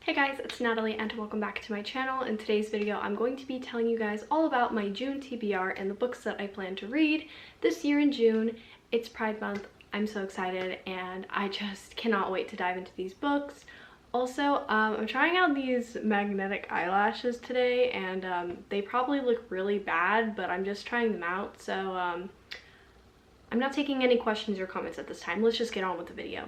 Hey guys, it's Natalie and welcome back to my channel. In today's video, I'm going to be telling you guys all about my June TBR and the books that I plan to read this year in June. It's Pride Month. I'm so excited and I just cannot wait to dive into these books. Also, I'm trying out these magnetic eyelashes today and they probably look really bad, but I'm just trying them out. So I'm not taking any questions or comments at this time. Let's just get on with the video.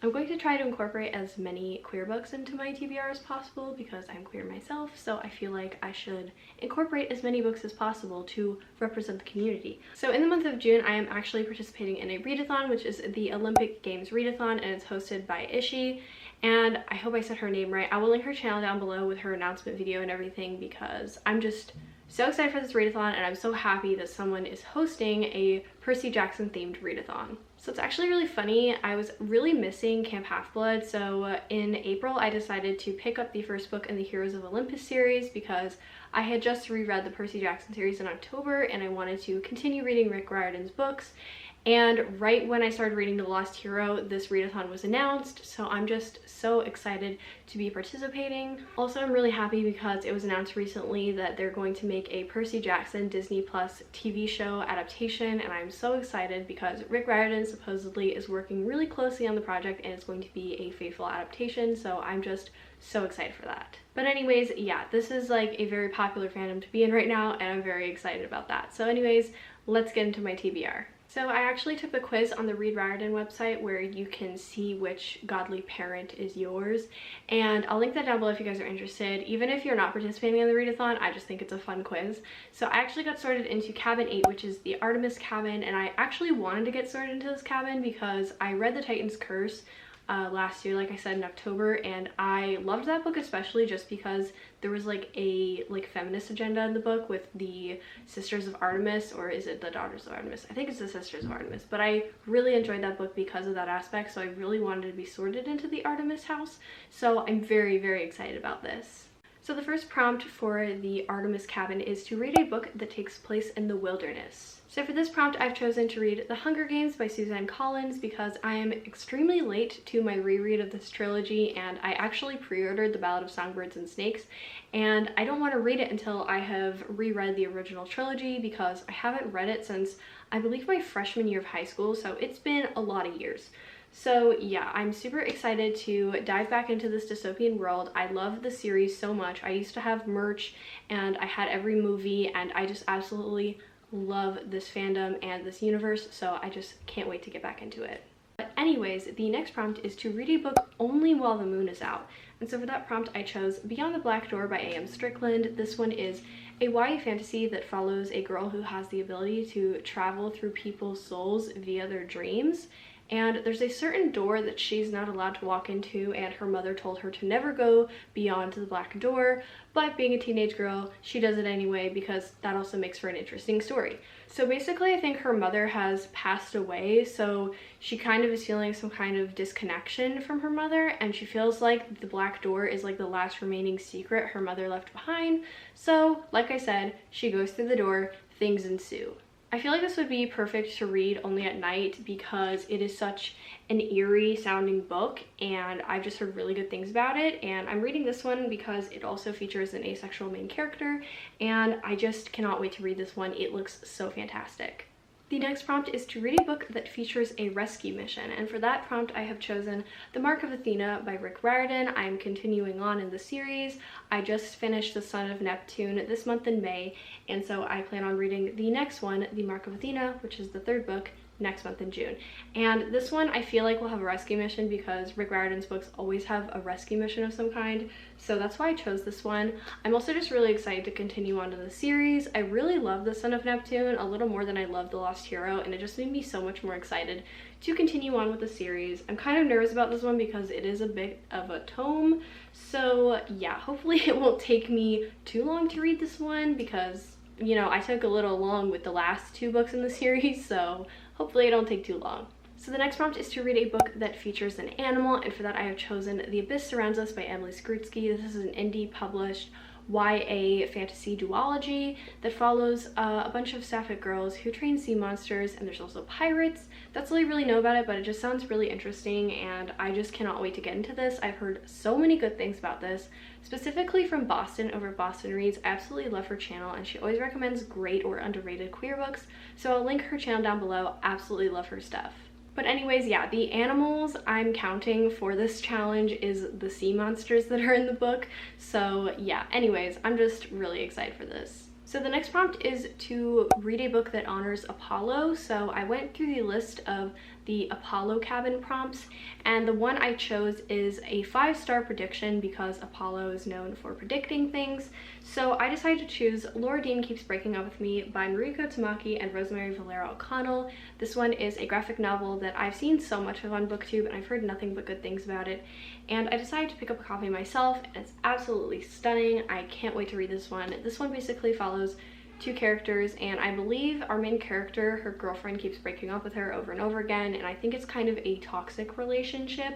I'm going to try to incorporate as many queer books into my TBR as possible because I'm queer myself, so I feel like I should incorporate as many books as possible to represent the community. So in the month of June, I am actually participating in a Readathon, which is the Olympic Games Readathon, and it's hosted by Ishi, and I hope I said her name right. I will link her channel down below with her announcement video and everything because I'm just so excited for this readathon and I'm so happy that someone is hosting a Percy Jackson themed readathon. So it's actually really funny. I was really missing Camp Half-Blood, so in April I decided to pick up the first book in the Heroes of Olympus series because I had just reread the Percy Jackson series in October and I wanted to continue reading Rick Riordan's books. And right when I started reading The Lost Hero, this readathon was announced, so I'm just so excited to be participating. Also, I'm really happy because it was announced recently that they're going to make a Percy Jackson Disney Plus TV show adaptation, and I'm so excited because Rick Riordan supposedly is working really closely on the project and it's going to be a faithful adaptation, so I'm just so excited for that. But anyways, yeah, this is like a very popular fandom to be in right now and I'm very excited about that. So anyways, let's get into my TBR. So I actually took the quiz on the Read Riordan website where you can see which godly parent is yours, and I'll link that down below if you guys are interested. Even if you're not participating in the readathon, I just think it's a fun quiz. So I actually got sorted into cabin 8, which is the Artemis cabin, and I actually wanted to get sorted into this cabin because I read The Titan's Curse last year, like I said, in October, and I loved that book especially just because there was like a feminist agenda in the book with the Sisters of Artemis, or is it the Daughters of Artemis? I think it's the Sisters of Artemis, but I really enjoyed that book because of that aspect, so I really wanted to be sorted into the Artemis house, so I'm very, very excited about this. So the first prompt for the Artemis cabin is to read a book that takes place in the wilderness. So for this prompt, I've chosen to read The Hunger Games by Suzanne Collins because I am extremely late to my reread of this trilogy, and I actually pre-ordered The Ballad of Songbirds and Snakes, and I don't want to read it until I have reread the original trilogy because I haven't read it since I believe my freshman year of high school, so it's been a lot of years. So yeah, I'm super excited to dive back into this dystopian world. I love the series so much. I used to have merch and I had every movie, and I just absolutely love this fandom and this universe, so I just can't wait to get back into it. But anyways, the next prompt is to read a book only while the moon is out. And so for that prompt, I chose Beyond the Black Door by A.M. Strickland. This one is a YA fantasy that follows a girl who has the ability to travel through people's souls via their dreams. And there's a certain door that she's not allowed to walk into, and her mother told her to never go beyond the black door, but being a teenage girl, she does it anyway because that also makes for an interesting story. So basically, I think her mother has passed away, so she kind of is feeling some kind of disconnection from her mother, and she feels like the black door is like the last remaining secret her mother left behind. So, like I said, she goes through the door, things ensue. I feel like this would be perfect to read only at night because it is such an eerie sounding book and I've just heard really good things about it, and I'm reading this one because it also features an asexual main character and I just cannot wait to read this one. It looks so fantastic. The next prompt is to read a book that features a rescue mission, and for that prompt I have chosen The Mark of Athena by Rick Riordan. I am continuing on in the series. I just finished The Son of Neptune this month in May, and so I plan on reading the next one, The Mark of Athena, which is the third book, next month in June. And this one I feel like will have a rescue mission because Rick Riordan's books always have a rescue mission of some kind, so that's why I chose this one. I'm also just really excited to continue on to the series. I really love The Son of Neptune a little more than I love The Lost Hero, and it just made me so much more excited to continue on with the series. I'm kind of nervous about this one because it is a bit of a tome, so yeah, hopefully it won't take me too long to read this one because, you know, I took a little long with the last two books in the series, so hopefully it don't take too long. So the next prompt is to read a book that features an animal, and for that I have chosen The Abyss Surrounds Us by Emily Skrutsky. This is an indie published YA fantasy duology that follows a bunch of sapphic girls who train sea monsters, and there's also pirates. That's all I really know about it, but it just sounds really interesting and I just cannot wait to get into this. I've heard so many good things about this, specifically from Boston over at Boston Reads. I absolutely love her channel and she always recommends great or underrated queer books, so I'll link her channel down below. Absolutely love her stuff. But anyways, yeah, the animals I'm counting for this challenge is the sea monsters that are in the book. So yeah, anyways, I'm just really excited for this. So the next prompt is to read a book that honors Apollo. So I went through the list of the Apollo cabin prompts, and the one I chose is a 5-star prediction because Apollo is known for predicting things. So I decided to choose Laura Dean Keeps Breaking Up With Me by Mariko Tamaki and Rosemary Valera O'Connell. This one is a graphic novel that I've seen so much of on BookTube and I've heard nothing but good things about it. And I decided to pick up a copy myself and it's absolutely stunning. I can't wait to read this one. This one basically follows 2 characters, and I believe our main character, her girlfriend keeps breaking up with her over and over again, and I think it's kind of a toxic relationship.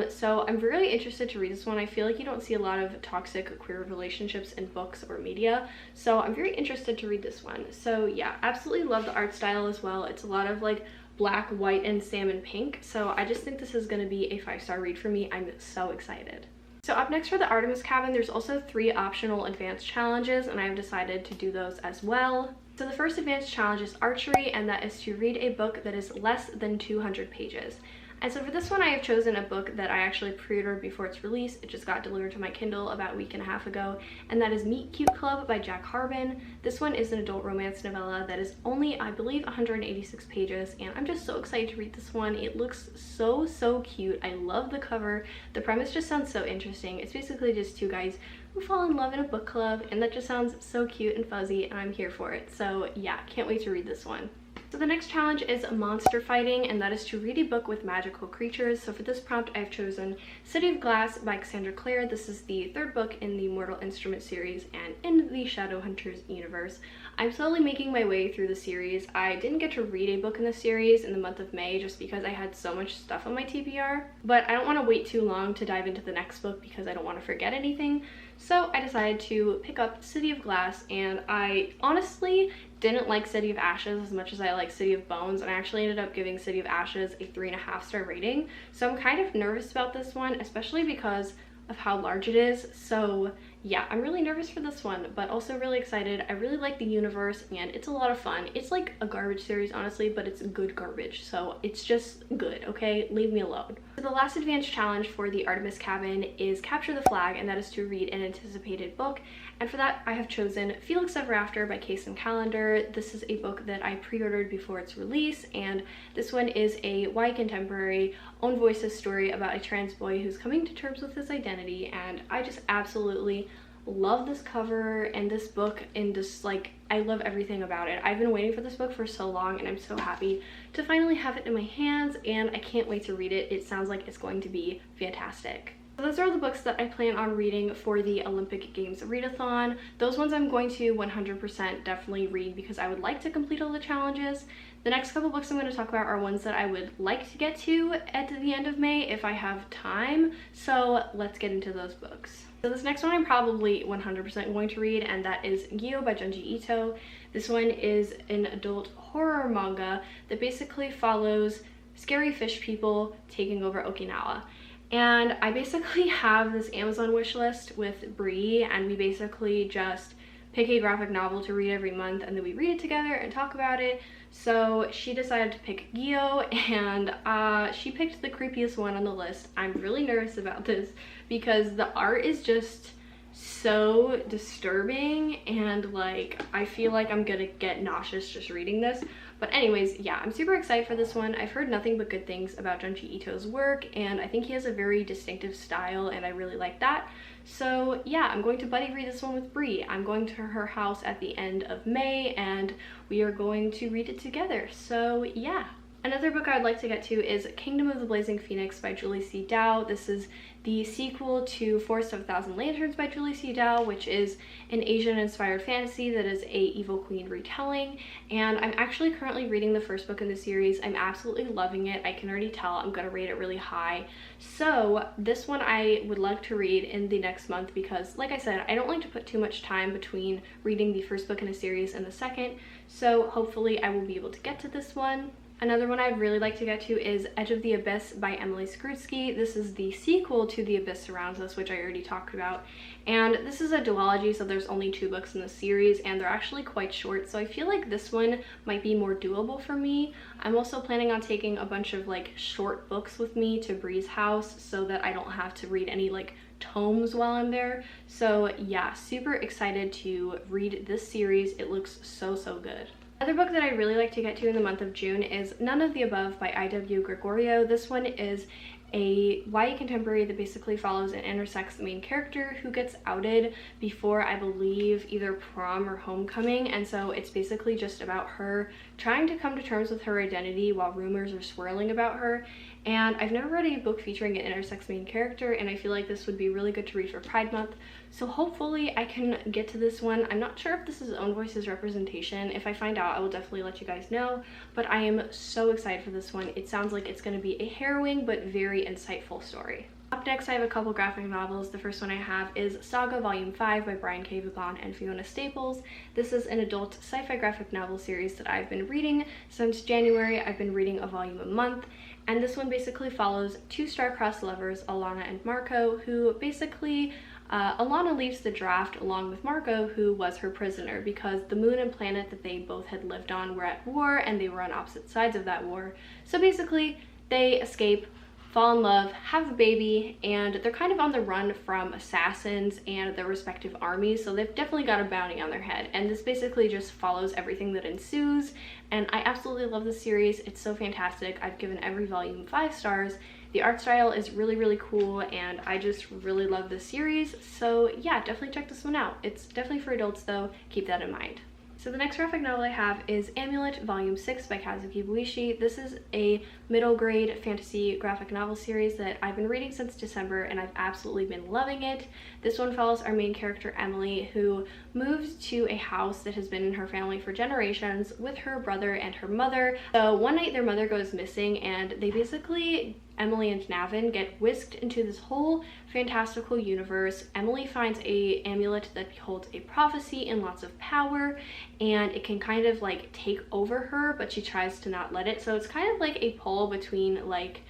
So I'm very interested to read this one. I feel like you don't see a lot of toxic queer relationships in books or media, so I'm very interested to read this one. So yeah, absolutely love the art style as well. It's a lot of like black, white, and salmon pink, so I just think this is going to be a 5-star read for me. I'm so excited. So up next for the Artemis Cabin, there's also 3 optional advanced challenges, and I've decided to do those as well. So the first advanced challenge is archery, and that is to read a book that is less than 200 pages. And so for this one, I have chosen a book that I actually pre-ordered before its release. It just got delivered to my Kindle about a week and a half ago, and that is Meet Cute Club by Jack Harbin. This one is an adult romance novella that is only, I believe, 186 pages, and I'm just so excited to read this one. It looks so cute. I love the cover. The premise just sounds so interesting. It's basically just 2 guys who fall in love in a book club, and that just sounds so cute and fuzzy, and I'm here for it. So yeah, can't wait to read this one. So the next challenge is monster fighting, and that is to read a book with magical creatures. So for this prompt, I've chosen City of Glass by Cassandra Clare. This is the 3rd book in the Mortal Instrument series and in the Shadowhunters universe. I'm slowly making my way through the series. I didn't get to read a book in the series in the month of May just because I had so much stuff on my TBR, but I don't want to wait too long to dive into the next book because I don't want to forget anything. So I decided to pick up City of Glass, and I honestly didn't like City of Ashes as much as I like City of Bones, and I actually ended up giving City of Ashes a 3.5-star rating. So I'm kind of nervous about this one, especially because of how large it is. So yeah, I'm really nervous for this one, but also really excited. I really like the universe and it's a lot of fun. It's like a garbage series, honestly, but it's good garbage, so it's just good, okay? Leave me alone. So the last advanced challenge for the Artemis Cabin is Capture the Flag, and that is to read an anticipated book. And for that, I have chosen Felix Ever After by Case and Callender. This is a book that I pre-ordered before its release, and this one is a YA contemporary own voices story about a trans boy who's coming to terms with his identity, and I just absolutely love this cover and this book, and just like I love everything about it. I've been waiting for this book for so long, and I'm so happy to finally have it in my hands, and I can't wait to read it. It sounds like it's going to be fantastic. So those are the books that I plan on reading for the Olympic Games Readathon. Those ones I'm going to 100% definitely read because I would like to complete all the challenges. The next couple books I'm going to talk about are ones that I would like to get to at the end of May if I have time. So let's get into those books. So this next one I'm probably 100% going to read, and that is Gyo by Junji Ito. This one is an adult horror manga that basically follows scary fish people taking over Okinawa. And I basically have this Amazon wish list with Bree, and we basically just pick a graphic novel to read every month, and then we read it together and talk about it. So she decided to pick Gyo, and she picked the creepiest one on the list. I'm really nervous about this because the art is just so disturbing, and like I feel like I'm gonna get nauseous just reading this. But anyways, yeah, I'm super excited for this one. I've heard nothing but good things about Junji Ito's work, and I think he has a very distinctive style, and I really like that. So yeah, I'm going to buddy read this one with Bree. I'm going to her house at the end of May, and we are going to read it together. So yeah. Another book I would like to get to is Kingdom of the Blazing Phoenix by Julie C. Dow. This is the sequel to Forest of a Thousand Lanterns by Julie C. Dow, which is an Asian-inspired fantasy that is a evil queen retelling. And I'm actually currently reading the first book in the series. I'm absolutely loving it. I can already tell I'm going to rate it really high. So this one I would like to read in the next month because, like I said, I don't like to put too much time between reading the first book in a series and the second. So hopefully I will be able to get to this one. Another one I'd really like to get to is Edge of the Abyss by Emily Skrutsky. This is the sequel to The Abyss Surrounds Us, which I already talked about. And this is a duology, so there's only 2 books in the series, and they're actually quite short, so I feel like this one might be more doable for me. I'm also planning on taking a bunch of like short books with me to Bree's house so that I don't have to read any like tomes while I'm there. So yeah, super excited to read this series. It looks so good. Another book that I really like to get to in the month of June is None of the Above by I.W. Gregorio. This one is a YA contemporary that basically follows an intersex main character who gets outed before, I believe, either prom or homecoming, and so it's basically just about her trying to come to terms with her identity while rumors are swirling about her. And I've never read a book featuring an intersex main character, and I feel like this would be really good to read for Pride Month. So hopefully I can get to this one. I'm not sure if this is Own Voices representation. If I find out, I will definitely let you guys know, but I am so excited for this one. It sounds like it's going to be a harrowing but very insightful story. Up next, I have a couple graphic novels. The first one I have is Saga Volume 5 by Brian K. Vaughan and Fiona Staples. This is an adult sci-fi graphic novel series that I've been reading since January. I've been reading a volume a month, and this one basically follows 2 star-crossed lovers, Alana and Marco, who basically Alana leaves the draft along with Marco, who was her prisoner, because the moon and planet that they both had lived on were at war and they were on opposite sides of that war. So basically they escape, fall in love, have a baby, and they're kind of on the run from assassins and their respective armies, so they've definitely got a bounty on their head. And this basically just follows everything that ensues, and I absolutely love this series. It's so fantastic. I've given every volume 5 stars. The art style is really cool, and I just really love this series. So yeah, definitely check this one out. It's definitely for adults though, keep that in mind. So the next graphic novel I have is Amulet Volume 6 by Kazuki Buishi. This is a middle grade fantasy graphic novel series that I've been reading since December, and I've absolutely been loving it. This one follows our main character Emily, who moves to a house that has been in her family for generations with her brother and her mother. So one night their mother goes missing, and they basically, Emily and Navin, get whisked into this whole fantastical universe. Emily finds a amulet that holds a prophecy and lots of power, and it can kind of like take over her, but she tries to not let it. So it's kind of like a pull between like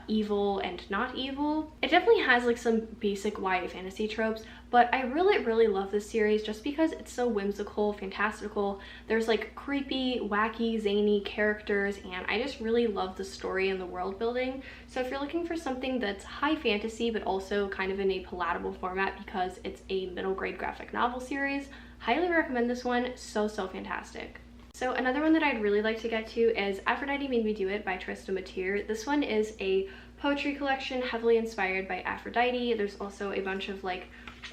evil and not evil. It definitely has like some basic YA fantasy tropes, but I really love this series just because it's so whimsical, fantastical. There's like creepy, wacky, zany characters, and I just really love the story and the world building. So if you're looking for something that's high fantasy but also kind of in a palatable format because it's a middle grade graphic novel series, highly recommend this one. So fantastic. So another one that I'd really like to get to is Aphrodite Made Me Do It by Trista Mateer. This one is a poetry collection heavily inspired by Aphrodite. There's also a bunch of like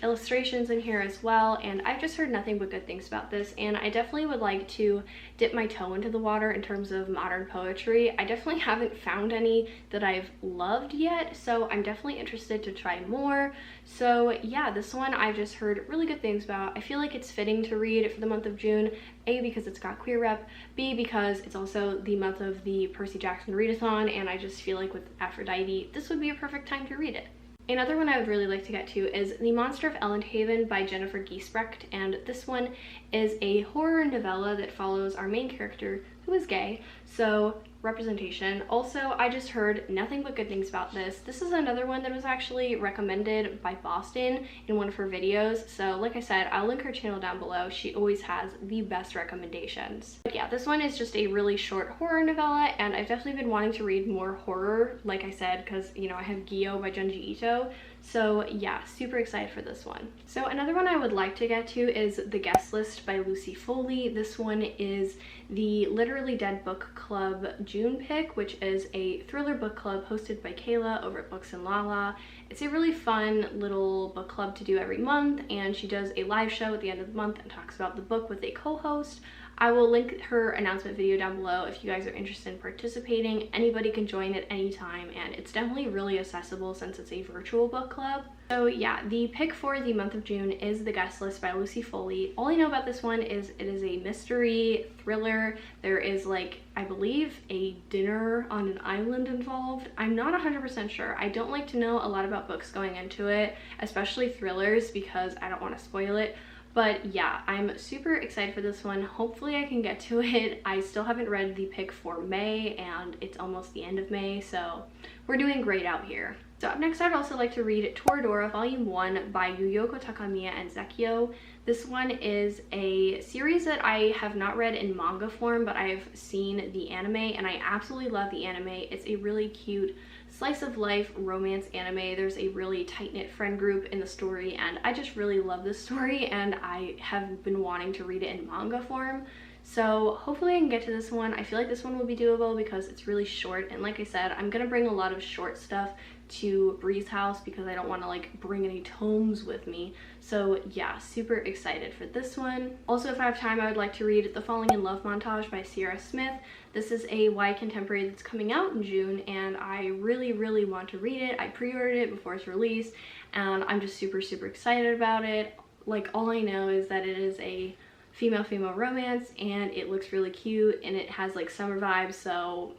illustrations in here as well, and I've just heard nothing but good things about this, and I definitely would like to dip my toe into the water in terms of modern poetry. I definitely haven't found any that I've loved yet, so I'm definitely interested to try more. So yeah, this one I've just heard really good things about. I feel like it's fitting to read for the month of June, A, because it's got queer rep, B, because it's also the month of the Percy Jackson Readathon, and I just feel like with Aphrodite, this would be a perfect time to read it. Another one I would really like to get to is The Monster of Elendhaven by Jennifer Giesbrecht, and this one is a horror novella that follows our main character, who is gay, so representation. Also, I just heard nothing but good things about this. This is another one that was actually recommended by Boston in one of her videos, so like I said, I'll link her channel down below. She always has the best recommendations. But yeah, this one is just a really short horror novella, and I've definitely been wanting to read more horror, like I said, because, you know, I have Gyo by Junji Ito. So yeah, super excited for this one. So another one I would like to get to is The Guest List by Lucy Foley. This one is the Literally Dead Book Club June pick, which is a thriller book club hosted by Kayla over at Books and Lala. It's a really fun little book club to do every month, and she does a live show at the end of the month and talks about the book with a co-host. I will link her announcement video down below if you guys are interested in participating. Anybody can join at any time, and it's definitely really accessible since it's a virtual book club. So yeah, the pick for the month of June is The Guest List by Lucy Foley. All I know about this one is it is a mystery thriller. There is, like, I believe a dinner on an island involved. I'm not 100% sure. I don't like to know a lot about books going into it, especially thrillers, because I don't want to spoil it. But yeah, I'm super excited for this one. Hopefully I can get to it. I still haven't read the pick for May, and it's almost the end of May, so we're doing great out here. So up next, I'd also like to read Toradora Volume 1 by Yuyoko Takamiya and Zekio. This one is a series that I have not read in manga form, but I've seen the anime, and I absolutely love the anime. It's a really cute slice of life romance anime. There's a really tight-knit friend group in the story, and I just really love this story, and I have been wanting to read it in manga form. So hopefully I can get to this one. I feel like this one will be doable because it's really short, and like I said, I'm gonna bring a lot of short stuff to Bree's house because I don't want to like bring any tomes with me. So yeah, super excited for this one. Also, if I have time, I would like to read The Falling in Love Montage by Sierra Smith. This is a YA contemporary that's coming out in June, and I really want to read it. I pre-ordered it before its release, and I'm just super excited about it. Like, all I know is that it is a female romance, and it looks really cute, and it has like summer vibes, so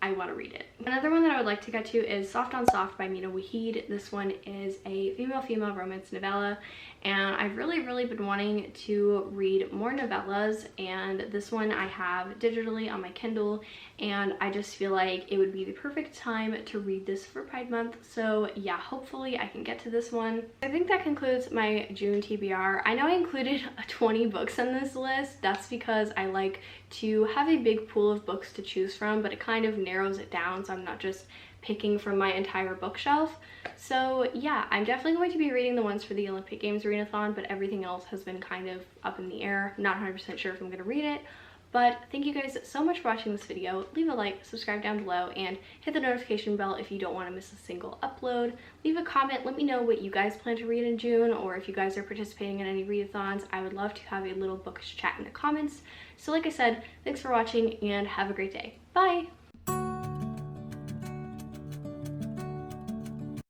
I want to read it. Another one that I would like to get to is Soft on Soft by Mina Wahid. This one is a female romance novella, and I've really been wanting to read more novellas, and this one I have digitally on my Kindle, and I just feel like it would be the perfect time to read this for Pride Month. So yeah, hopefully I can get to this one. I think that concludes my June TBR. I know I included 20 books on this list. That's because I like to have a big pool of books to choose from, but it kind of narrows it down so I'm not just picking from my entire bookshelf. So yeah, I'm definitely going to be reading the ones for the Olympic Games Readathon, but everything else has been kind of up in the air. I'm not 100% sure if I'm going to read it. But thank you guys so much for watching this video. Leave a like, subscribe down below, and hit the notification bell if you don't want to miss a single upload. Leave a comment, let me know what you guys plan to read in June, or if you guys are participating in any readathons. I would love to have a little bookish chat in the comments. So like I said, thanks for watching, and have a great day. Bye!